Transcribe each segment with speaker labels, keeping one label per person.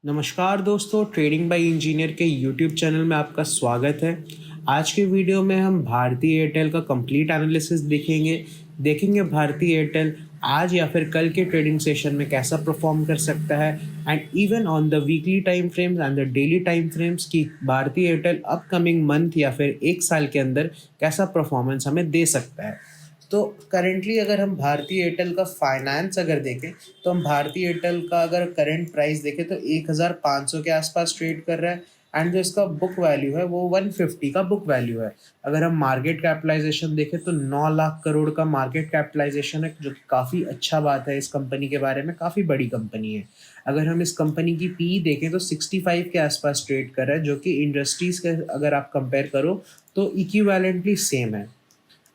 Speaker 1: नमस्कार दोस्तों, trading bye engineer के यूट्यूब चैनल में आपका स्वागत है। आज के वीडियो में हम भारती एयरटेल का कंप्लीट एनालिसिस देखेंगे भारती एयरटेल आज या फिर कल के ट्रेडिंग सेशन में कैसा परफॉर्म कर सकता है and even on the weekly time frames and the daily time frames की भारती एयरटेल अपकमिंग मंथ या फिर एक साल के अंदर कैसा परफॉर्मेंस हमें दे सकता है। तो करेंटली अगर हम भारती एयरटेल का फाइनेंस अगर देखें तो हम भारती एयरटेल का अगर करंट प्राइस देखें तो 1500 के आसपास ट्रेड कर रहा है एंड जो इसका बुक वैल्यू है वो 150 का बुक वैल्यू है। अगर हम मार्केट कैपिटलाइजेशन देखें तो 9 लाख करोड़ का मार्केट कैपिटलाइजेशन है, जो काफ़ी अच्छा बात है। इस कंपनी के बारे में काफ़ी बड़ी कंपनी है। अगर हम इस कंपनी की पी देखें तो 65 के आसपास ट्रेड कर रहा है, जो कि इंडस्ट्रीज के अगर आप कंपेयर करो तो इक्विवेलेंटली सेम है।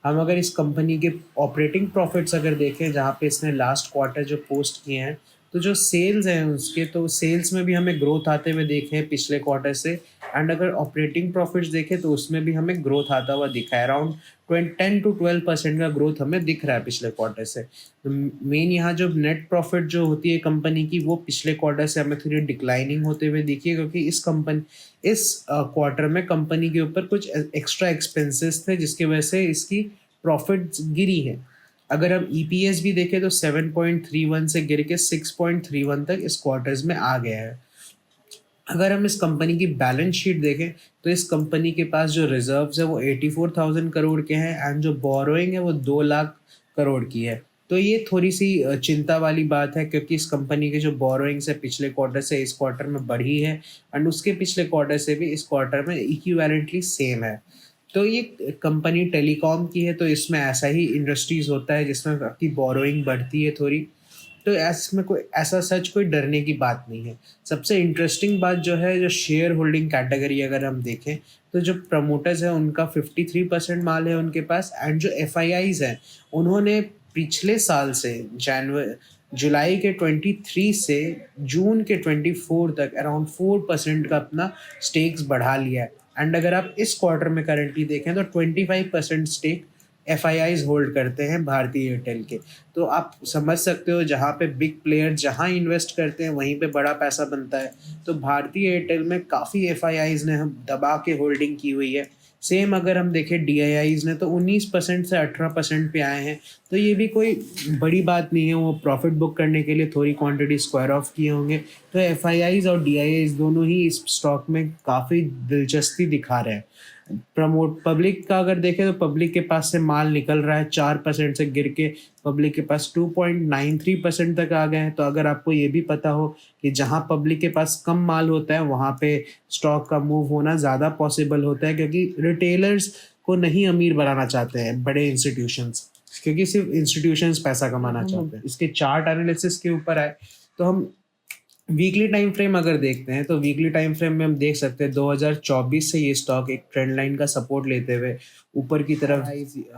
Speaker 1: हम अगर इस कंपनी के ऑपरेटिंग प्रॉफिट्स अगर देखें, जहाँ पे इसने लास्ट क्वार्टर जो पोस्ट किए हैं, तो जो सेल्स हैं उसके, तो सेल्स में भी हमें ग्रोथ आते हुए देखे हैं पिछले क्वार्टर से। एंड अगर ऑपरेटिंग प्रॉफिट्स देखें तो उसमें भी हमें ग्रोथ आता हुआ दिखा है। अराउंड 10 to 12% का ग्रोथ हमें दिख रहा है पिछले क्वार्टर से। तो मेन यहाँ जो नेट प्रॉफिट जो होती है कंपनी की, वो पिछले क्वार्टर से हमें थोड़ी डिक्लाइनिंग होते हुए दिखी है, क्योंकि इस क्वार्टर में कंपनी के ऊपर कुछ एक्स्ट्रा एक्सपेंसेस थे, जिसकी वजह से इसकी प्रॉफिट गिरी है। अगर हम ईपीएस भी देखें तो 7.31 से गिर के 6.31 तक इस क्वार्टर्स में आ गया है। अगर हम इस कंपनी की बैलेंस शीट देखें तो इस कंपनी के पास जो रिजर्व्स है वो 84,000 करोड़ के हैं एंड जो बोरोइंग है वो 2 लाख करोड़ की है। तो ये थोड़ी सी चिंता वाली बात है, क्योंकि इस कंपनी के जो बोरोइंग्स है पिछले क्वार्टर से इस क्वार्टर में बढ़ी है एंड उसके पिछले क्वार्टर से भी इस क्वार्टर में इक्विवेलेंटली सेम है। तो ये कंपनी टेलीकॉम की है, तो इसमें ऐसा ही इंडस्ट्रीज होता है जिसमें आपकी बोरोइंग बढ़ती है थोड़ी। तो इसमें कोई ऐसा सच कोई डरने की बात नहीं है। सबसे इंटरेस्टिंग बात जो है, जो शेयर होल्डिंग कैटेगरी अगर हम देखें तो जो प्रमोटर्स हैं उनका 53% माल है उनके पास, एंड जो एफआईआईज हैं उन्होंने पिछले साल से जुलाई के 23 से जून के 24 तक अराउंड 4% का अपना स्टेक्स बढ़ा लिया है। एंड अगर आप इस क्वार्टर में करेंटली देखें तो 25% स्टेक एफआईआईज होल्ड करते हैं भारतीय एयरटेल के। तो आप समझ सकते हो, जहाँ पे बिग प्लेयर जहाँ इन्वेस्ट करते हैं वहीं पे बड़ा पैसा बनता है। तो भारतीय एयरटेल में काफ़ी एफआईआईज ने हम दबा के होल्डिंग की हुई है। सेम अगर हम देखें डीआईआईज ने तो 19% से 18% पे आए हैं। तो ये भी कोई बड़ी बात नहीं है, वो प्रॉफिट बुक करने के लिए थोड़ी क्वांटिटी स्क्वायर ऑफ किए होंगे। तो एफआईआईज और डीआईआईज दोनों ही इस स्टॉक में काफ़ी दिलचस्पी दिखा रहे हैं। पब्लिक का अगर देखें तो पब्लिक के पास से माल निकल रहा है 4% से गिर के पब्लिक के पास 2.93% तक आ गए हैं। तो अगर आपको ये भी पता हो कि जहां पब्लिक के पास कम माल होता है वहां पे स्टॉक का मूव होना ज़्यादा पॉसिबल होता है, क्योंकि रिटेलर्स को नहीं अमीर बनाना चाहते हैं बड़े इंस्टीट्यूशंस, क्योंकि सिर्फ इंस्टीट्यूशंस पैसा कमाना चाहते हैं। इसके चार्ट एनालिसिस के ऊपर आए तो हम वीकली टाइम फ्रेम अगर देखते हैं तो वीकली टाइम फ्रेम में हम देख सकते हैं 2024 से ये स्टॉक एक ट्रेंड लाइन का सपोर्ट लेते हुए ऊपर की तरफ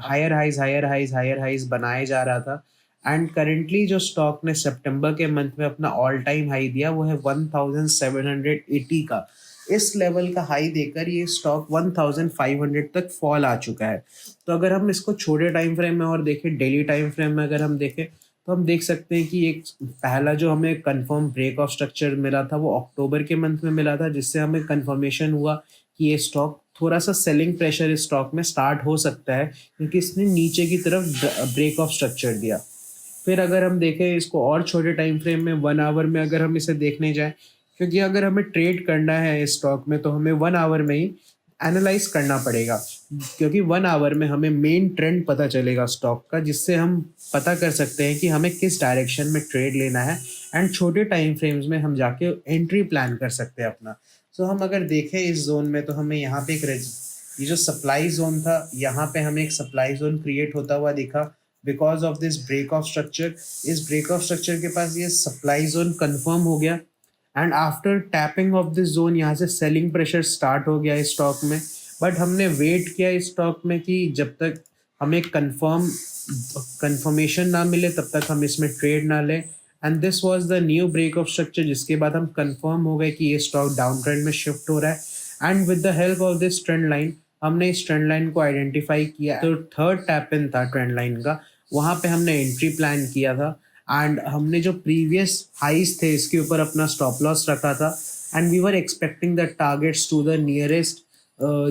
Speaker 1: हायर हाइज बनाए जा रहा था। एंड करेंटली जो स्टॉक ने सितंबर के मंथ में अपना ऑल टाइम हाई दिया वो है 1780 का। इस लेवल का हाई देकर ये स्टॉक 1500 तक फॉल आ चुका है। तो अगर हम इसको छोटे टाइम फ्रेम में और देखें, डेली टाइम फ्रेम में अगर हम देखें तो हम देख सकते हैं कि एक पहला जो हमें कंफर्म ब्रेक ऑफ स्ट्रक्चर मिला था वो अक्टूबर के मंथ में मिला था, जिससे हमें कंफर्मेशन हुआ कि ये स्टॉक थोड़ा सा सेलिंग प्रेशर इस स्टॉक में स्टार्ट हो सकता है, क्योंकि इसने नीचे की तरफ ब्रेक ऑफ स्ट्रक्चर दिया। फिर अगर हम देखें इसको और छोटे टाइम फ्रेम में 1 आवर में अगर हम इसे देखने जाएं, क्योंकि अगर हमें ट्रेड करना है इस स्टॉक में तो हमें 1 आवर में ही एनालाइज करना पड़ेगा, क्योंकि 1 आवर में हमें मेन ट्रेंड पता चलेगा स्टॉक का, जिससे हम पता कर सकते हैं कि हमें किस डायरेक्शन में ट्रेड लेना है। एंड छोटे टाइम फ्रेम्स में हम जाके एंट्री प्लान कर सकते हैं अपना। सो हम अगर देखें इस जोन में तो हमें यहाँ पे ये जो सप्लाई जोन था, यहाँ पे हमें एक सप्लाई जोन क्रिएट होता हुआ दिखा because of this break of structure. इस ब्रेक ऑफ स्ट्रक्चर के पास ये सप्लाई जोन कंफर्म हो गया and after tapping of this zone यहाँ से सेलिंग प्रेशर स्टार्ट हो गया इस स्टॉक में। बट हमने वेट किया इस स्टॉक में कि जब तक हमें कंफर्मेशन ना मिले तब तक हम इसमें ट्रेड ना लें। And this was the new break of structure, जिसके बाद हम कंफर्म हो गए कि ये स्टॉक डाउन ट्रेंड में शिफ्ट हो रहा है। And with the help of this trend line हमने इस ट्रेंड लाइन को आइडेंटिफाई किया। तो थर्ड टैप इन था ट्रेंड लाइन का, वहाँ पे हमने एंट्री प्लान किया था। एंड हमने जो प्रीवियस हाइस थे इसके ऊपर अपना स्टॉप लॉस रखा था and we were expecting the targets to the nearest,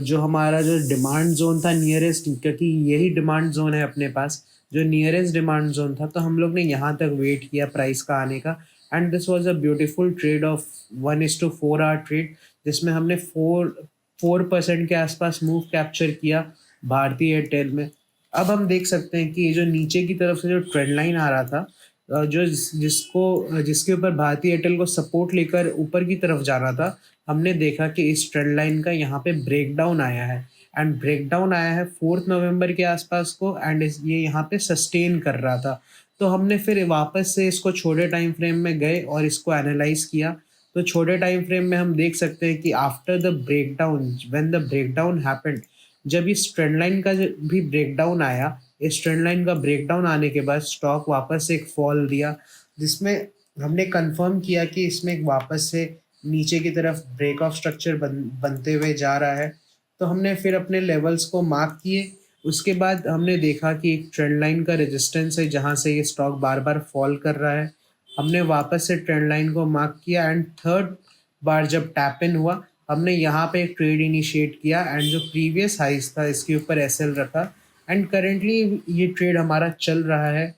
Speaker 1: जो हमारा जो डिमांड जोन था नियरेस्ट, क्योंकि यही डिमांड जोन है अपने पास, जो नियरेस्ट डिमांड जोन था, तो हम लोग ने यहाँ तक वेट किया प्राइस का आने का। And this was a beautiful trade of 1:4 our trade, जिसमें हमने 4% के आसपास मूव कैप्चर किया भारतीय एयरटेल में। अब हम देख सकते हैं कि ये जो नीचे की तरफ से जो ट्रेंड लाइन आ रहा था, जिसके ऊपर भारतीय एयरटेल को सपोर्ट लेकर ऊपर की तरफ जाना था, हमने देखा कि इस ट्रेंड लाइन का यहाँ पे ब्रेकडाउन आया है। एंड ब्रेकडाउन आया है 4 नवंबर के आसपास को, एंड ये यहाँ पे सस्टेन कर रहा था। तो हमने फिर वापस से इसको छोटे टाइम फ्रेम में गए और इसको एनालाइज किया। तो छोटे टाइम फ्रेम में हम देख सकते हैं कि after the breakdown, when the breakdown happened, जब इस ट्रेंड लाइन का भी ब्रेकडाउन आया, इस ट्रेंड लाइन का ब्रेकडाउन आने के बाद स्टॉक वापस से एक फॉल दिया, जिसमें हमने कंफर्म किया कि इसमें एक वापस से नीचे की तरफ ब्रेक ऑफ स्ट्रक्चर बनते हुए जा रहा है। तो हमने फिर अपने लेवल्स को मार्क किए। उसके बाद हमने देखा कि एक ट्रेंड लाइन का रेजिस्टेंस है जहाँ से ये स्टॉक बार बार फॉल कर रहा है। हमने वापस से ट्रेंड लाइन को मार्क किया एंड थर्ड बार जब टैप इन हुआ, हमने यहाँ पे एक ट्रेड इनिशिएट किया एंड जो प्रीवियस हाइस था इसके ऊपर एसएल रखा। एंड करेंटली ये ट्रेड हमारा चल रहा है,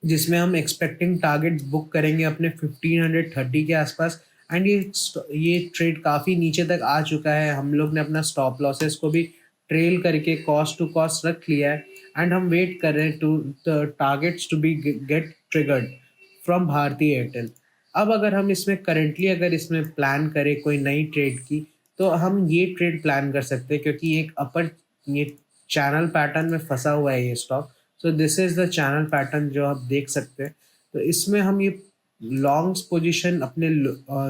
Speaker 1: जिसमें हम एक्सपेक्टिंग टारगेट बुक करेंगे अपने 1530 के आसपास। एंड ये ट्रेड काफ़ी नीचे तक आ चुका है। हम लोग ने अपना स्टॉप लॉसेस को भी ट्रेल करके कॉस्ट टू कॉस्ट रख लिया है एंड हम वेट कर रहे हैं to the targets to be get triggered from Bharti Airtel. अब अगर हम इसमें करेंटली अगर इसमें प्लान करें कोई नई ट्रेड की, तो हम ये ट्रेड प्लान कर सकते हैं, क्योंकि एक अपर ये चैनल पैटर्न में फंसा हुआ है ये stock. So this is the channel pattern जो आप देख सकते हैं। तो इसमें हम ये लॉन्ग्स पोजीशन अपने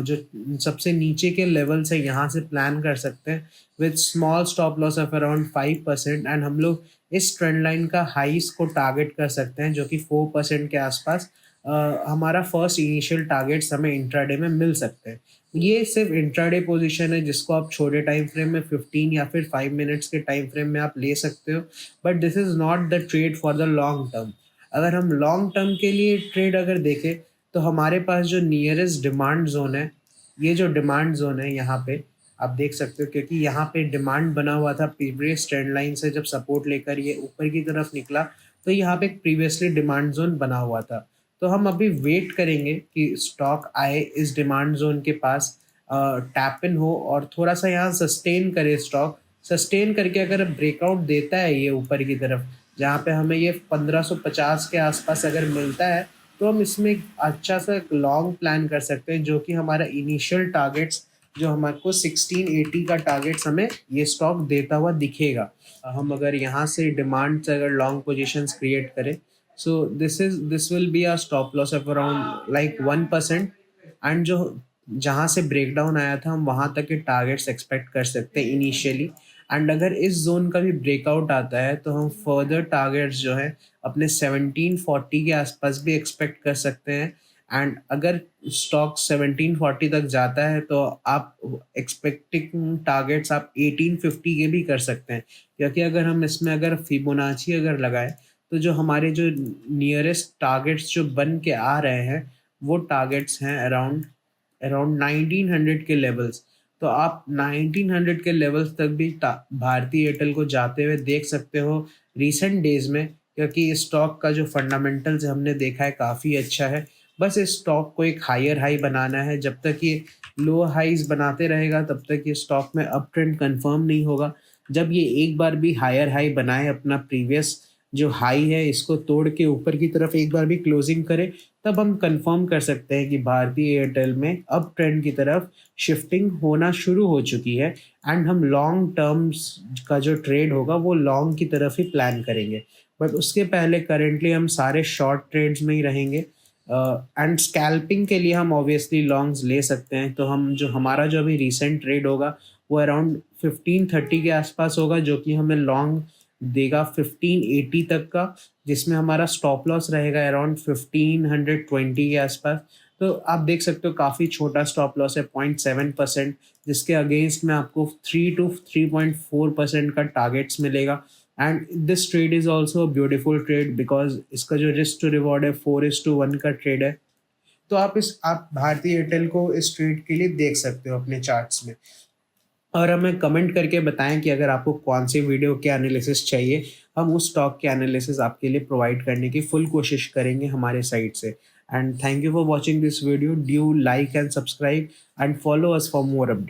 Speaker 1: जो सबसे नीचे के लेवल से यहाँ से प्लान कर सकते हैं with small stop loss of around 5%। And हम लोग इस ट्रेंड लाइन का हाइस को टारगेट कर सकते हैं जो कि 4% के आसपास हमारा फर्स्ट इनिशियल टारगेट्स हमें इंट्राडे में मिल सकते हैं। ये सिर्फ इंट्राडे पोजीशन है जिसको आप छोटे टाइम फ्रेम में 15 या फिर 5 मिनट्स के टाइम फ्रेम में आप ले सकते हो, but this is not the trade for the long term. अगर हम लॉन्ग टर्म के लिए ट्रेड अगर देखें, तो हमारे पास जो नियरेस्ट डिमांड जोन है, ये जो डिमांड जोन है यहाँ पे आप देख सकते हो, क्योंकि यहाँ पे डिमांड बना हुआ था प्रीवियस ट्रेंड लाइन से, जब सपोर्ट लेकर ये ऊपर की तरफ निकला तो यहाँ पे प्रीवियसली डिमांड जोन बना हुआ था। तो हम अभी वेट करेंगे कि स्टॉक आए इस डिमांड जोन के पास, टैप इन हो और थोड़ा सा यहाँ सस्टेन करे स्टॉक। सस्टेन करके अगर ब्रेकआउट देता है ये ऊपर की तरफ, जहाँ पे हमें ये 1550 के आसपास अगर मिलता है, तो हम इसमें एक अच्छा सा लॉन्ग प्लान कर सकते हैं, जो कि हमारा इनिशियल टारगेट्स जो हमारे को 1680 का टारगेट्स हमें ये स्टॉक देता हुआ दिखेगा। हम अगर यहाँ से डिमांड से अगर लॉन्ग पोजीशंस क्रिएट करें, so this will be a stop loss of around like 1%। And जो जहाँ से ब्रेकडाउन आया था हम वहाँ तक के टारगेट्स एक्सपेक्ट कर सकते हैं इनिशियली। एंड अगर इस जोन का भी ब्रेकआउट आता है तो हम फर्दर टारगेट्स जो है अपने 1740 के आसपास भी एक्सपेक्ट कर सकते हैं। एंड अगर स्टॉक 1740 तक जाता है तो आप एक्सपेक्टिंग टारगेट्स आप 1850 के भी कर सकते हैं, क्योंकि अगर हम इसमें अगर फिबोनाची अगर लगाए, तो जो हमारे जो नियरेस्ट टारगेट्स जो बन के आ रहे हैं वो टारगेट्स हैं अराउंड अराउंड 1900 के लेवल्स। तो आप 1900 के लेवल्स तक भी भारतीय एयरटेल को जाते हुए देख सकते हो रिसेंट डेज में, क्योंकि इस स्टॉक का जो फंडामेंटल्स हमने देखा है काफ़ी अच्छा है। बस इस स्टॉक को एक हायर हाई बनाना है। जब तक ये लो हाइज बनाते रहेगा तब तक ये स्टॉक में अप ट्रेंड कंफर्म नहीं होगा। जब ये एक बार भी हायर हाई बनाए, अपना प्रीवियस जो हाई है इसको तोड़ के ऊपर की तरफ एक बार भी क्लोजिंग करे, तब हम कंफर्म कर सकते हैं कि भारतीय एयरटेल में अप ट्रेंड की तरफ शिफ्टिंग होना शुरू हो चुकी है। एंड हम लॉन्ग टर्म्स का जो ट्रेड होगा वो लॉन्ग की तरफ ही प्लान करेंगे। बट उसके पहले करेंटली हम सारे शॉर्ट ट्रेड्स में ही रहेंगे। एंड स्कैल्पिंग के लिए हम ऑब्वियसली लॉन्ग्स ले सकते हैं। तो हम जो हमारा जो अभी रिसेंट ट्रेड होगा वो अराउंड 1530 के आसपास होगा, जो कि हमें लॉन्ग देगा 1580 तक का, जिसमें हमारा स्टॉप लॉस रहेगा अराउंड 1520 के आसपास। तो आप देख सकते हो काफ़ी छोटा स्टॉप लॉस है 0.7%, जिसके अगेंस्ट में आपको 3 to 3.4% का टारगेट्स मिलेगा। And this trade is also beautiful trade because इसका जो रिस्क टू रिवॉर्ड है 4:1 का ट्रेड है। तो आप भारतीय एयरटेल को इस ट्रेड के लिए देख सकते हो अपने चार्ट्स में। और हमें कमेंट करके बताएं कि अगर आपको कौन सी वीडियो के एनालिसिस चाहिए, हम उस स्टॉक के एनालिसिस आपके लिए प्रोवाइड करने की फुल कोशिश करेंगे हमारे साइड से। And thank you for watching this video. Do like and subscribe and follow us for more update.